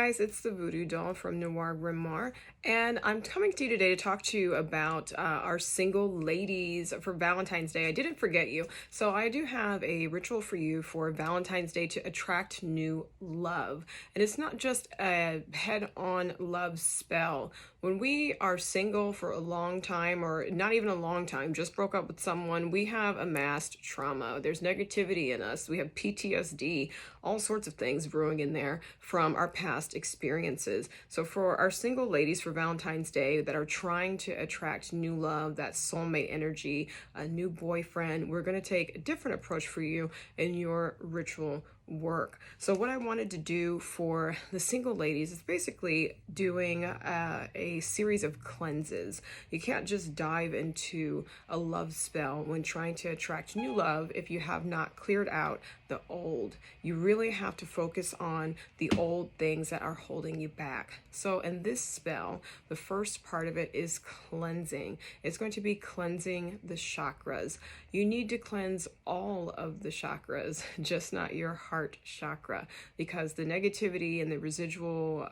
guys, it's the Voodoo Doll from Noir Grimoire, and I'm coming to you today to talk to you about our single ladies for Valentine's Day. I didn't forget you, so I do have a ritual for you for Valentine's Day to attract new love. And it's not just a head-on love spell. When we are single for a long time, or not even a long time, just broke up with someone, we have amassed trauma. There's negativity in us. We have PTSD, all sorts of things brewing in there from our past experiences. So for our single ladies for Valentine's Day that are trying to attract new love, that soulmate energy, a new boyfriend, we're going to take a different approach for you in your ritual work. So what I wanted to do for the single ladies is basically doing a series of cleanses. You can't just dive into a love spell when trying to attract new love if you have not cleared out the old. You really have to focus on the old things that are holding you back. So in this spell, the first part of it is cleansing. It's going to be cleansing the chakras. You need to cleanse all of the chakras, just not your heart chakra, because the negativity and the residual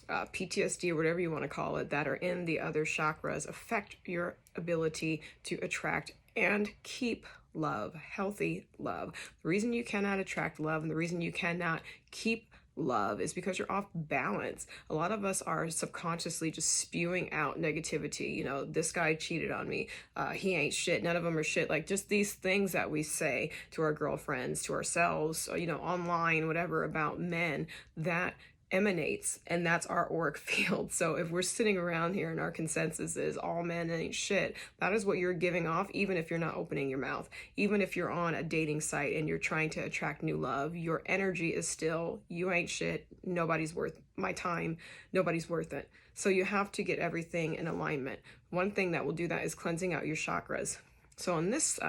PTSD or whatever you want to call it that are in the other chakras affect your ability to attract and keep love, healthy love. The reason you cannot attract love and the reason you cannot keep love is because you're off balance. A lot of us are subconsciously just spewing out negativity. You know, this guy cheated on me. He ain't shit. None of them are shit. Like just these things that we say to our girlfriends, to ourselves, you know, online, whatever, about men that emanates, and that's our auric field. So if we're sitting around here and our consensus is all men ain't shit, that is what you're giving off, even if you're not opening your mouth. Even if you're on a dating site and you're trying to attract new love, your energy is still, you ain't shit, nobody's worth my time, nobody's worth it. So you have to get everything in alignment. One thing that will do that is cleansing out your chakras. So in this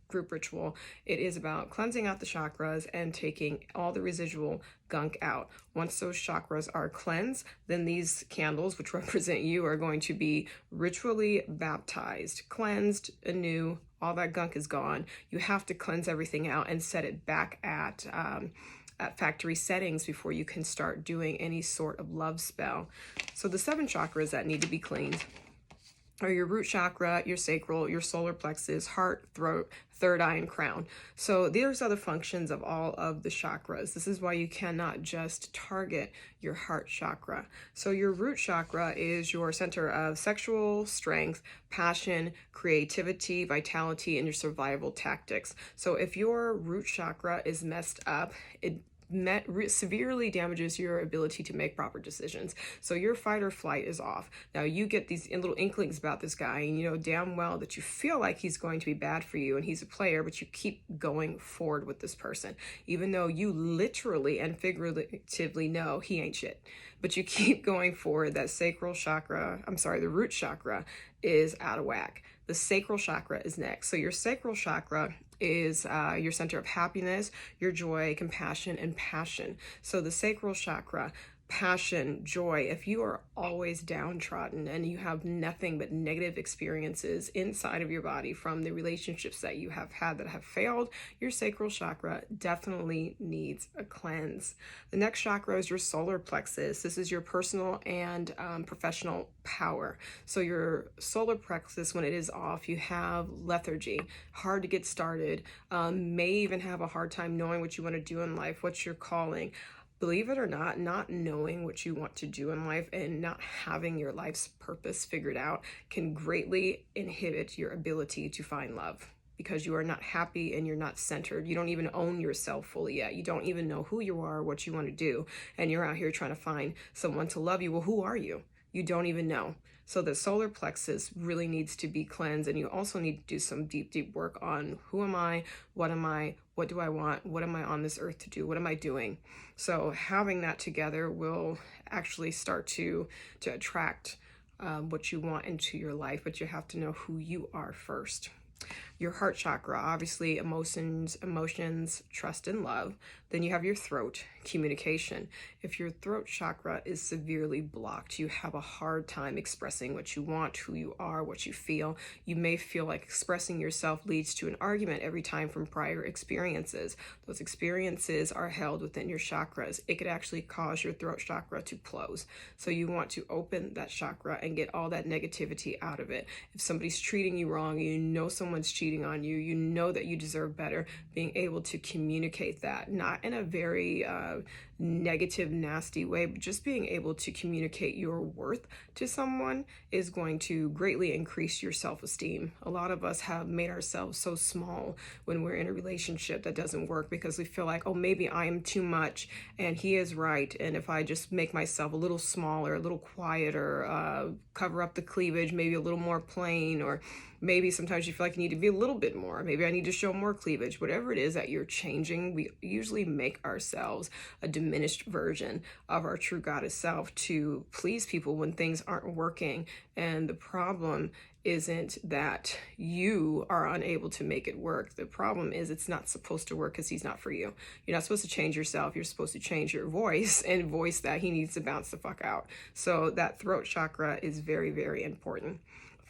group ritual, it is about cleansing out the chakras and taking all the residual gunk out. Once those chakras are cleansed, then these candles, which represent you, are going to be ritually baptized, cleansed anew. All that gunk is gone. You have to cleanse everything out and set it back at factory settings before you can start doing any sort of love spell. So the 7 chakras that need to be cleaned are your root chakra, your sacral, your solar plexus, heart, throat, third eye, and crown. So these are the functions of all of the chakras. This is why you cannot just target your heart chakra. So your root chakra is your center of sexual strength, passion, creativity, vitality, and your survival tactics. So if your root chakra is messed up, it severely damages your ability to make proper decisions. So your fight or flight is off. Now you get these little inklings about this guy, and you know damn well that you feel like he's going to be bad for you and he's a player, but you keep going forward with this person, even though you literally and figuratively know he ain't shit. But you keep going forward. That sacral chakra, the root chakra is out of whack. The sacral chakra is next. So your sacral chakra is your center of happiness, your joy, compassion, and passion. So the sacral chakra, passion, joy, if you are always downtrodden and you have nothing but negative experiences inside of your body from the relationships that you have had that have failed, your sacral chakra definitely needs a cleanse. The next chakra is your solar plexus. This is your personal and professional power. So your solar plexus, when it is off, you have lethargy, hard to get started, may even have a hard time knowing what you want to do in life, what's your calling. Believe it or not knowing what you want to do in life and not having your life's purpose figured out can greatly inhibit your ability to find love, because you are not happy and you're not centered. You don't even own yourself fully yet. You don't even know who you are, what you want to do, and you're out here trying to find someone to love you. Well, who are you? You don't even know. So the solar plexus really needs to be cleansed, and you also need to do some deep work on who am I, what do I want, what am I on this earth to do, what am I doing? So having that together will actually start to attract what you want into your life, but you have to know who you are first. Your heart chakra, obviously emotions, trust, and love. Then you have your throat, communication. If your throat chakra is severely blocked, you have a hard time expressing what you want, who you are, what you feel. You may feel like expressing yourself leads to an argument every time from prior experiences. Those experiences are held within your chakras. It could actually cause your throat chakra to close. So you want to open that chakra and get all that negativity out of it. If somebody's treating you wrong, you know someone's cheating on you, you know that you deserve better, being able to communicate that, not in a very negative, nasty way, but just being able to communicate your worth to someone is going to greatly increase your self-esteem. A lot of us have made ourselves so small when we're in a relationship that doesn't work because we feel like, oh, maybe I am too much and he is right. And if I just make myself a little smaller, a little quieter, cover up the cleavage, maybe a little more plain, or maybe sometimes you feel like you need to be a little bit more. Maybe I need to show more cleavage. Whatever it is that you're changing, we usually make ourselves a diminished version of our true goddess self to please people when things aren't working. And the problem isn't that you are unable to make it work. The problem is it's not supposed to work because he's not for you. You're not supposed to change yourself. You're supposed to change your voice and voice that he needs to bounce the fuck out. So that throat chakra is very, very important.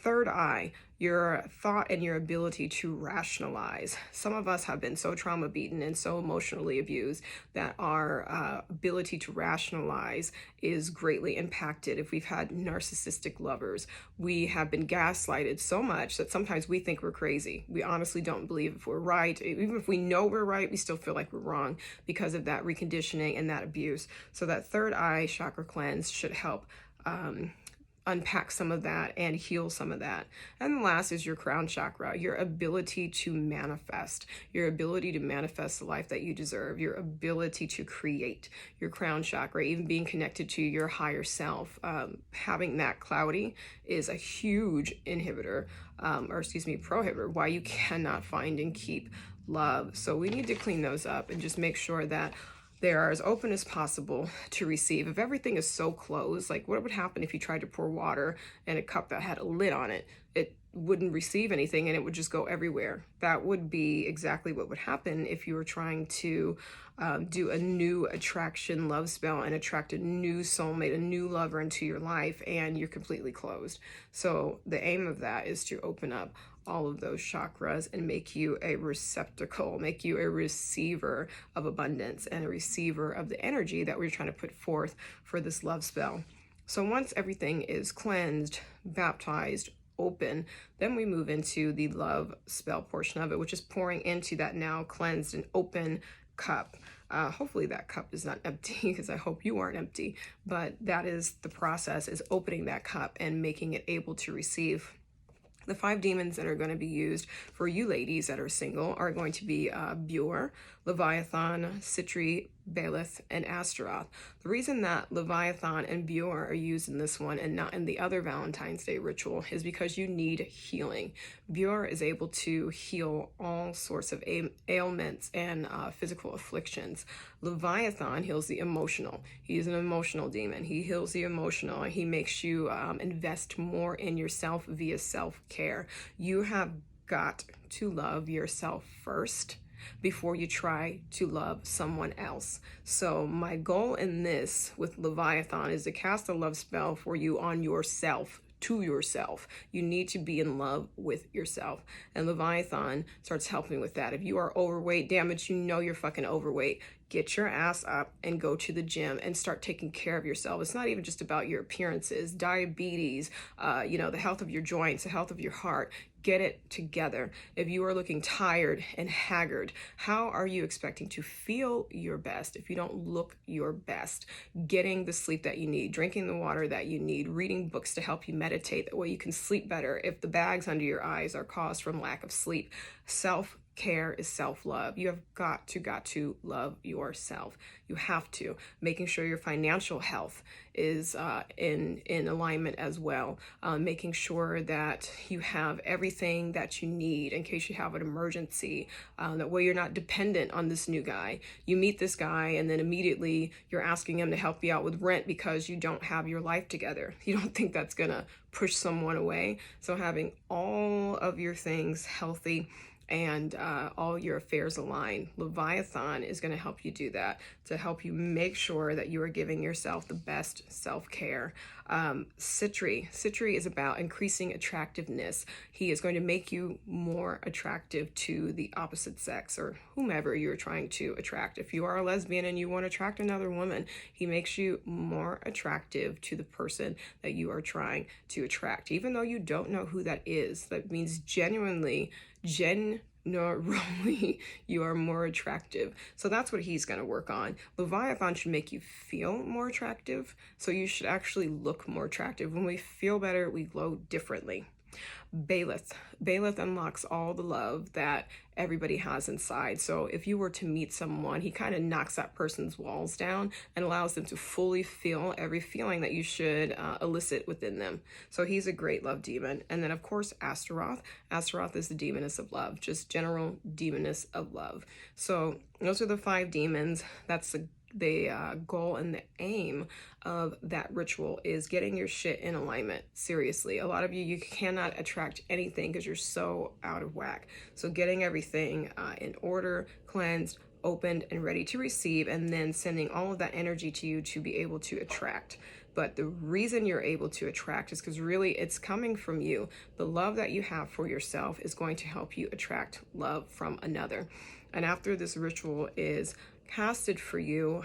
Third eye, your thought and your ability to rationalize. Some of us have been so trauma beaten and so emotionally abused that our ability to rationalize is greatly impacted. If we've had narcissistic lovers, we have been gaslighted so much that sometimes we think we're crazy. We honestly don't believe if we're right. Even if we know we're right, we still feel like we're wrong because of that reconditioning and that abuse. So that third eye chakra cleanse should help unpack some of that and heal some of that. And the last is your crown chakra, your ability to manifest, your ability to manifest the life that you deserve, your ability to create. Your crown chakra, even being connected to your higher self, having that cloudy is a huge inhibitor, prohibitor, why you cannot find and keep love. So we need to clean those up and just make sure that they are as open as possible to receive. If everything is so closed, like what would happen if you tried to pour water in a cup that had a lid on it? It wouldn't receive anything and it would just go everywhere. That would be exactly what would happen if you were trying to do a new attraction love spell and attract a new soulmate, a new lover into your life, and you're completely closed. So the aim of that is to open up all of those chakras and make you a receptacle, make you a receiver of abundance and a receiver of the energy that we're trying to put forth for this love spell. So once everything is cleansed, baptized, open, then we move into the love spell portion of it, which is pouring into that now cleansed and open cup. Hopefully that cup is not empty because I hope you aren't empty, but that is the process, is opening that cup and making it able to receive. The 5 demons that are going to be used for you ladies that are single are going to be Bure, Leviathan, Sitri, Baelith, and Astaroth. The reason that Leviathan and Bure are used in this one and not in the other Valentine's Day ritual is because you need healing. Bure is able to heal all sorts of ailments and physical afflictions. Leviathan heals the emotional. He is an emotional demon. He heals the emotional and he makes you invest more in yourself via self-care. You have got to love yourself first before you try to love someone else. So my goal in this with Leviathan is to cast a love spell for you on yourself, to yourself. You need to be in love with yourself. And Leviathan starts helping with that. If you are overweight, damn it, you know you're fucking overweight. Get your ass up and go to the gym and start taking care of yourself. It's not even just about your appearances, diabetes, the health of your joints, the health of your heart. Get it together. If you are looking tired and haggard, how are you expecting to feel your best if you don't look your best? Getting the sleep that you need, drinking the water that you need, reading books to help you meditate. That way you can sleep better if the bags under your eyes are caused from lack of sleep. Self-care is self-love. You have got to love yourself. You have to. Making sure your financial health is in alignment as well. Making sure that you have everything that you need in case you have an emergency. That way you're not dependent on this new guy. You meet this guy and then immediately you're asking him to help you out with rent because you don't have your life together. You don't think that's gonna push someone away. So having all of your things healthy and all your affairs align. Leviathan is going to help you do that, to help you make sure that you are giving yourself the best self-care. Citri is about increasing attractiveness. He is going to make you more attractive to the opposite sex or whomever you're trying to attract. If you are a lesbian and you want to attract another woman, he makes you more attractive to the person that you are trying to attract, even though you don't know who that is. That means genuinely, you are more attractive. So that's what he's going to work on. Leviathan should make you feel more attractive. So you should actually look more attractive. When we feel better, we glow differently. Bailiff unlocks all the love that everybody has inside. So if you were to meet someone, he kind of knocks that person's walls down and allows them to fully feel every feeling that you should elicit within them. So he's a great love demon. And then of course, Astaroth. Astaroth is the demoness of love, just general demoness of love. So those are the 5 demons. That's the goal and the aim of that ritual is getting your shit in alignment. Seriously, a lot of you cannot attract anything because you're so out of whack. So getting everything in order, cleansed, opened, and ready to receive, and then sending all of that energy to you to be able to attract. But the reason you're able to attract is because really it's coming from you. The love that you have for yourself is going to help you attract love from another. And after this ritual is casted for you,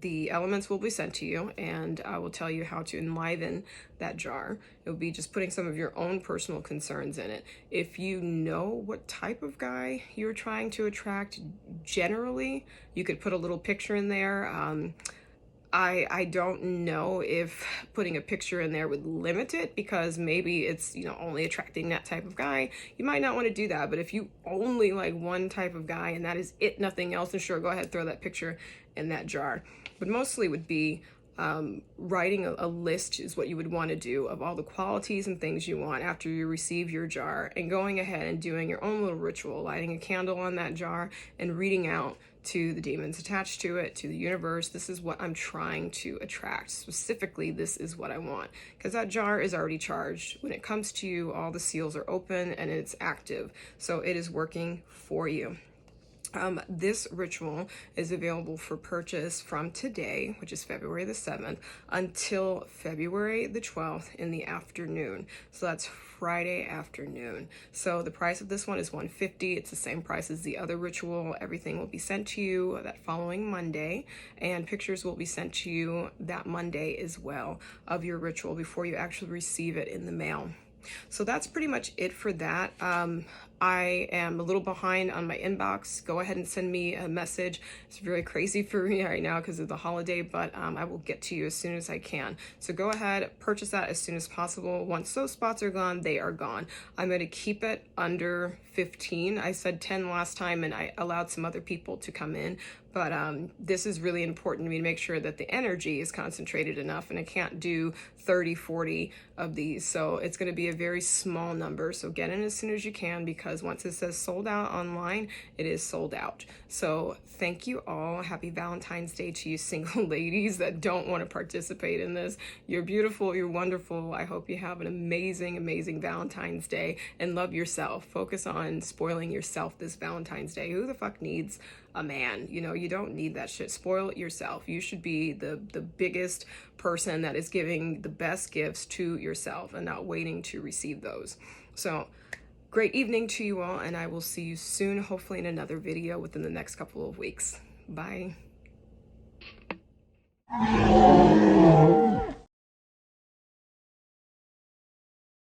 the elements will be sent to you, and I will tell you how to enliven that jar. It will be just putting some of your own personal concerns in it. If you know what type of guy you're trying to attract, generally, you could put a little picture in there. I don't know if putting a picture in there would limit it, because maybe it's, only attracting that type of guy. You might not want to do that, but if you only like one type of guy and that is it, nothing else, then sure, go ahead, throw that picture in that jar. But mostly would be writing a list is what you would want to do of all the qualities and things you want after you receive your jar, and going ahead and doing your own little ritual, lighting a candle on that jar and reading out to the demons attached to it, to the universe, this is what I'm trying to attract. Specifically, this is what I want. Because that jar is already charged. When it comes to you, all the seals are open and it's active. So it is working for you. This ritual is available for purchase from today, which is February the 7th, until February the 12th in the afternoon. So that's Friday afternoon. So the price of this one is $150. It's the same price as the other ritual. Everything will be sent to you that following Monday, and pictures will be sent to you that Monday as well of your ritual before you actually receive it in the mail. So that's pretty much it for that. I am a little behind on my inbox. Go ahead and send me a message. It's really crazy for me right now because of the holiday, but I will get to you as soon as I can. So go ahead, purchase that as soon as possible. Once those spots are gone, they are gone. I'm going to keep it under 15. I said 10 last time, and I allowed some other people to come in. But this is really important to me to make sure that the energy is concentrated enough, and I can't do 30, 40 of these. So it's going to be a very small number. So get in as soon as you can, because once it says sold out online, it is sold out. So thank you all. Happy Valentine's Day to you single ladies that don't want to participate in this. You're beautiful. You're wonderful. I hope you have an amazing, amazing Valentine's Day, and love yourself. Focus on spoiling yourself this Valentine's Day. Who the fuck needs a man? You don't need that shit. Spoil it yourself. You should be the biggest person that is giving the best gifts to yourself and not waiting to receive those. So great evening to you all, and I will see you soon, hopefully in another video within the next couple of weeks. Bye.